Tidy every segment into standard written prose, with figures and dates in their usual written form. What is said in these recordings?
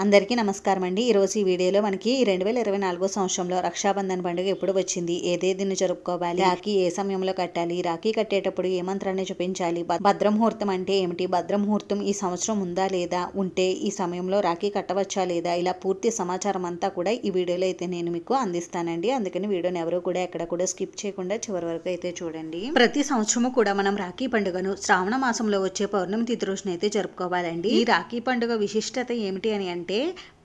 అందరికీ నమస్కారం అండి. ఈరోజు ఈ వీడియోలో మనకి 2024 సంవత్సరంలో రక్షాబంధన్ పండుగ ఎప్పుడు వచ్చింది, ఏ తేదీని జరుపుకోవాలి, రాఖీ ఏ సమయంలో కట్టాలి, రాఖీ కట్టేటప్పుడు ఏ మంత్రాన్ని చూపించాలి, భద్రముహూర్తం అంటే ఏమిటి, భద్రముహూర్తం ఈ సంవత్సరం ఉందా లేదా, ఉంటే ఈ సమయంలో రాఖీ కట్టవచ్చా లేదా, ఇలా పూర్తి సమాచారం అంతా కూడా ఈ వీడియోలో అయితే నేను మీకు అందిస్తానండి. అందుకని వీడియోని ఎవరు కూడా ఎక్కడ కూడా స్కిప్ చేయకుండా చివరి వరకు అయితే చూడండి. ప్రతి సంవత్సరము కూడా మనం రాఖీ పండుగను శ్రావణ మాసంలో వచ్చే పౌర్ణమి తిథి రోజున అయితే జరుపుకోవాలండి. ఈ రాఖీ పండుగ విశిష్టత ఏమిటి అని అంటే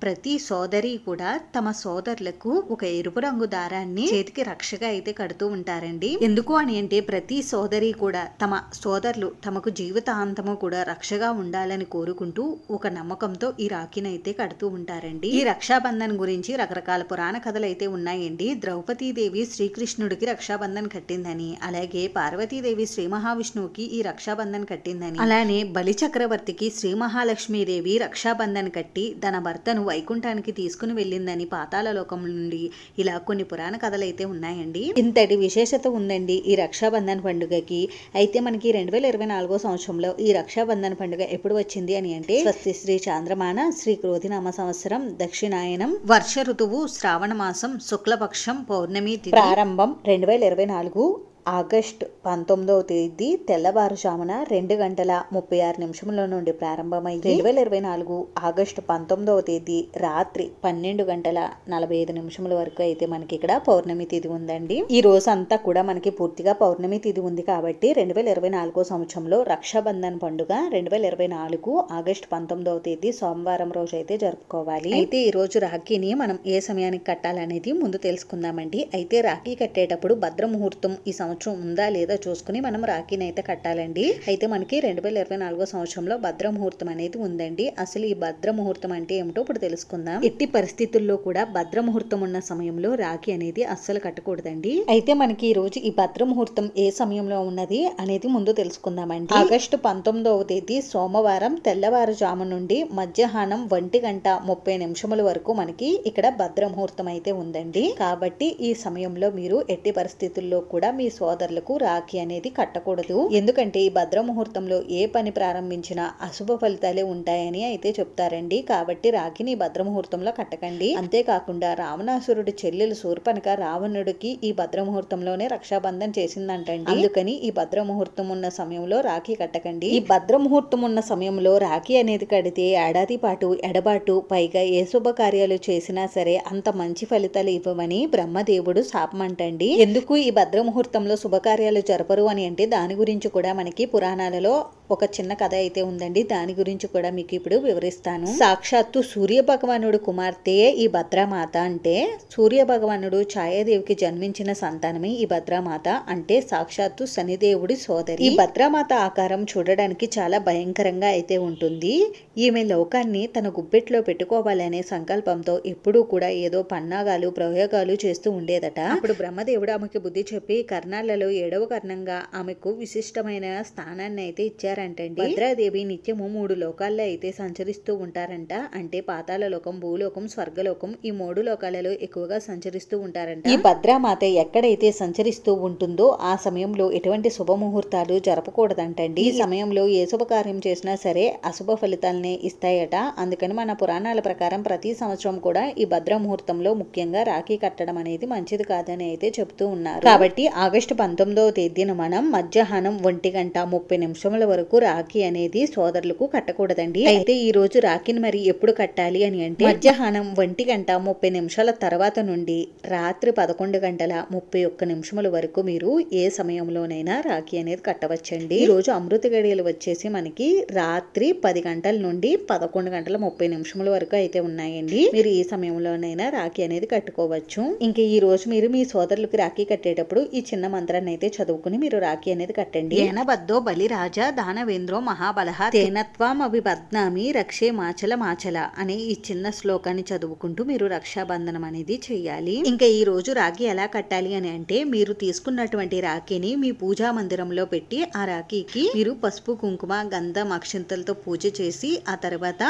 ప్రతి సోదరి కూడా తమ సోదరులకు ఒక ఎరుపు రంగు దారాన్ని చేతికి రక్షగా అయితే కడుతూ ఉంటారండి. ఎందుకు అని అంటే ప్రతి సోదరి కూడా తమ సోదరులు తమకు జీవితాంతము కూడా రక్షగా ఉండాలని కోరుకుంటూ ఒక నమ్మకంతో ఈ రాఖీని అయితే కడుతూ ఉంటారండి. ఈ రక్షాబంధన్ గురించి రకరకాల పురాణ కథలు అయితే ఉన్నాయండి. ద్రౌపదీదేవి శ్రీకృష్ణుడికి రక్షాబంధన్ కట్టిందని, అలాగే పార్వతీదేవి శ్రీ మహావిష్ణువుకి ఈ రక్షాబంధన్ కట్టిందని, అలానే బలి చక్రవర్తికి శ్రీ మహాలక్ష్మీదేవి రక్షాబంధన్ కట్టి తన భర్తను వైకుంఠానికి తీసుకుని వెళ్ళిందని పాతాళ లోకం నుండి, ఇలా కొన్ని పురాణ కథలు అయితే ఉన్నాయండి. ఇంతటి విశేషత ఉందండి ఈ రక్షాబంధన్ పండుగకి. అయితే మనకి 2024 సంవత్సరంలో ఈ రక్షాబంధన్ పండుగ ఎప్పుడు వచ్చింది అని అంటే స్వస్తి శ్రీ చాంద్రమాన శ్రీ క్రోధినామ సంవత్సరం దక్షిణాయనం వర్ష ఋతువు శ్రావణ మాసం శుక్లపక్షం పౌర్ణమి తిథి ప్రారంభం 2024 ఆగస్టు 19వ తేదీ తెల్లవారుజామున 2:36 నుండి ప్రారంభమై 2024 ఆగస్టు 19వ తేదీ రాత్రి 12:45 వరకు అయితే మనకి ఇక్కడ పౌర్ణమి తిథి ఉందండి. ఈ రోజు అంతా కూడా మనకి పూర్తిగా పౌర్ణమి తిథి ఉంది కాబట్టి 2024 సంవత్సరంలో రక్షాబంధన్ పండుగ 2024 ఆగస్టు 19వ తేదీ సోమవారం రోజు అయితే జరుపుకోవాలి. అయితే ఈ రోజు రాఖీని మనం ఏ సమయానికి కట్టాలనేది ముందు తెలుసుకుందామండి. అయితే రాఖీ కట్టేటప్పుడు భద్రముహూర్తం ఈ సంవత్సరం ఉందా లేదా చూసుకుని మనం రాఖీని అయితే కట్టాలండి. అయితే మనకి 2024 సంవత్సరంలో భద్రముహూర్తం అనేది ఉందండి. అసలు ఈ భద్రముహూర్తం అంటే ఏమిటో ఇప్పుడు తెలుసుకుందాం. ఎట్టి పరిస్థితుల్లో కూడా భద్రముహూర్తం ఉన్న సమయంలో రాఖీ అనేది అస్సలు కట్టకూడదండి. అయితే మనకి ఈ రోజు ఈ భద్రముహూర్తం ఏ సమయంలో ఉన్నది అనేది ముందు తెలుసుకుందామండి. ఆగస్టు 19వ తేదీ సోమవారం తెల్లవారుజాము నుండి మధ్యాహ్నం 1:30 వరకు మనకి ఇక్కడ భద్రముహూర్తం అయితే ఉందండి. కాబట్టి ఈ సమయంలో మీరు ఎట్టి పరిస్థితుల్లో కూడా మీ సోదరులకు రాఖీ అనేది కట్టకూడదు. ఎందుకంటే ఈ భద్రముహూర్తంలో ఏ పని ప్రారంభించినా అశుభ ఫలితాలే ఉంటాయని అయితే చెప్తారండి. కాబట్టి రాఖీని భద్రముహూర్తంలో కట్టకండి. అంతేకాకుండా రావణాసురుడి చెల్లెలు శూర్పణఖ రావణుడికి ఈ భద్రముహూర్తంలోనే రక్షాబంధన్ చేసిందంటండి. అందుకని ఈ భద్రముహూర్తం ఉన్న సమయంలో రాఖీ కట్టకండి. ఈ భద్రముహూర్తం ఉన్న సమయంలో రాఖీ అనేది కడితే ఏడాది పాటు ఎడబాటు, పైగా ఏ శుభకార్యాలు చేసినా సరే అంత మంచి ఫలితాలు ఇవ్వమని బ్రహ్మదేవుడు శాపమంటండి. ఎందుకు ఈ భద్రముహూర్తంలో శుభకార్యాలు జరపరు అని అంటే దాని గురించి కూడా మనకి పురాణాలలో ఒక చిన్న కథ అయితే ఉందండి. దాని గురించి కూడా మీకు ఇప్పుడు వివరిస్తాను. సాక్షాత్తు సూర్య భగవానుడు కుమార్తె ఈ భద్రమాత. అంటే సూర్య భగవానుడు ఛాయాదేవికి జన్మించిన సంతానమే ఈ భద్రమాత. అంటే సాక్షాత్తు శనిదేవుడి సోదరి. ఈ భద్రమాత ఆకారం చూడడానికి చాలా భయంకరంగా అయితే ఉంటుంది. ఈమె లోకాన్ని తన గుప్పెట్లో పెట్టుకోవాలనే సంకల్పంతో ఎప్పుడూ కూడా ఏదో పన్నాగాలు ప్రయోగాలు చేస్తూ ఉండేదట. అప్పుడు బ్రహ్మదేవుడు ఆమెకి బుద్ధి చెప్పి కర్ణాలలో 7వ కర్ణంగా ఆమెకు విశిష్టమైన స్థానాన్ని అయితే ఇచ్చారంటండి. భద్రాదేవి నిత్యము 3 లోకాల్లో అయితే సంచరిస్తూ ఉంటారంట. అంటే పాతాళ లోకం, భూలోకం, స్వర్గలోకం, ఈ 3 లోకాలలో ఎక్కువగా సంచరిస్తూ ఉంటారంట. ఈ భద్రామాత ఎక్కడైతే సంచరిస్తూ ఉంటుందో ఆ సమయంలో ఎటువంటి శుభముహూర్తాలు జరపకూడదంటండి. ఈ సమయంలో ఏ శుభకార్యం చేసినా సరే అశుభ ఫలితాలనే ఇస్తాయట. అందుకని మన పురాణాల ప్రకారం ప్రతి సంవత్సరం కూడా ఈ భద్రముహూర్తంలో ముఖ్యంగా రాఖీ కట్టడం అనేది మంచిది కాదని అయితే చెప్తూ ఉన్నారు. కాబట్టి ఆగస్టు 19వ తేదీన మనం మధ్యాహ్నం 1:30 వరకు రాఖీ అనేది సోదరులకు కట్టకూడదండి. అయితే ఈ రోజు రాఖీని మరి ఎప్పుడు కట్టాలి అని అంటే మధ్యాహ్నం 1:30 తర్వాత నుండి రాత్రి 11:31 వరకు మీరు ఏ సమయంలోనైనా రాఖీ అనేది కట్టవచ్చండి. ఈ రోజు అమృత గడియలు వచ్చేసి మనకి రాత్రి 10 గంటల నుండి 11:30 వరకు అయితే ఉన్నాయండి. మీరు ఈ సమయంలోనైనా రాఖీ అనేది కట్టుకోవచ్చు. ఇంకా ఈ రోజు మీరు మీ సోదరులకు రాఖీ కట్టేటప్పుడు ఈ చిన్న మంత్రాన్ని అయితే చదువుకుని మీరు రాఖీ అనేది కట్టండి. ఏనబద్దో బలిరాజా దానవేంద్రో మహాబలహ తేనత్వం అభిబద్నామి రక్షే మాచల మాచల అనే ఈ చిన్న శ్లోకాన్ని చదువుకుంటూ మీరు రక్షాబంధనం అనేది చేయాలి. ఇంకా ఈ రోజు రాఖీ ఎలా కట్టాలి అని అంటే మీరు తీసుకున్నటువంటి రాఖీని మీ పూజా మందిరంలో పెట్టి ఆ రాఖీకి మీరు పసుపు, కుంకుమ, గంధం, అక్షింతలతో పూజ చేసి ఆ తర్వాత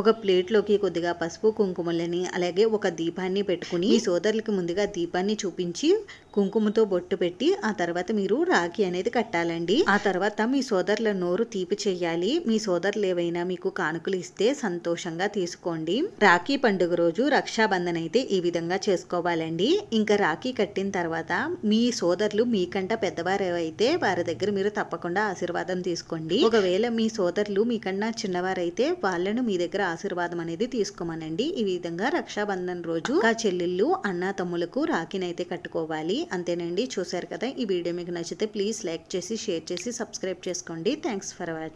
ఒక ప్లేట్ లోకి కొద్దిగా పసుపు కుంకుమలని అలాగే ఒక దీపాన్ని పెట్టుకుని మీ సోదరులకి ముందుగా దీపాన్ని చూపించి కుంకుమతో బొట్టు పెట్టి ఆ తర్వాత మీరు రాఖీ అనేది కట్టాలండి. ఆ తర్వాత మీ సోదరుల నోరు తీపి చేయాలి. మీ సోదరులు ఏవైనా మీకు కానుకలు ఇస్తే సంతోషంగా తీసుకోండి. రాఖీ పండుగ రోజు రక్షాబంధన్ అయితే ఈ విధంగా చేసుకోవాలండి. ఇంకా రాఖీ కట్టిన తర్వాత మీ సోదరులు మీకంట పెద్దవారు అయితే వారి దగ్గర మీరు తప్పకుండా ఆశీర్వాదం తీసుకోండి. ఒకవేళ మీ సోదరులు మీకన్నా చిన్నవారైతే వాళ్ళను మీ దగ్గర ఆశీర్వాదం అనేది తీసుకోమనండి. ఈ విధంగా రక్షాబంధన్ రోజు ఆ చెల్లెళ్ళు అన్న తమ్ములకు రాఖీనైతే కట్టుకోవాలి. అంతేనండి, చూసారు కదా. ఈ వీడియో మీకు నచ్చితే ప్లీజ్ లైక్ చేసి షేర్ చేసి సబ్స్క్రైబ్ చేసుకోండి. Thanks for watching.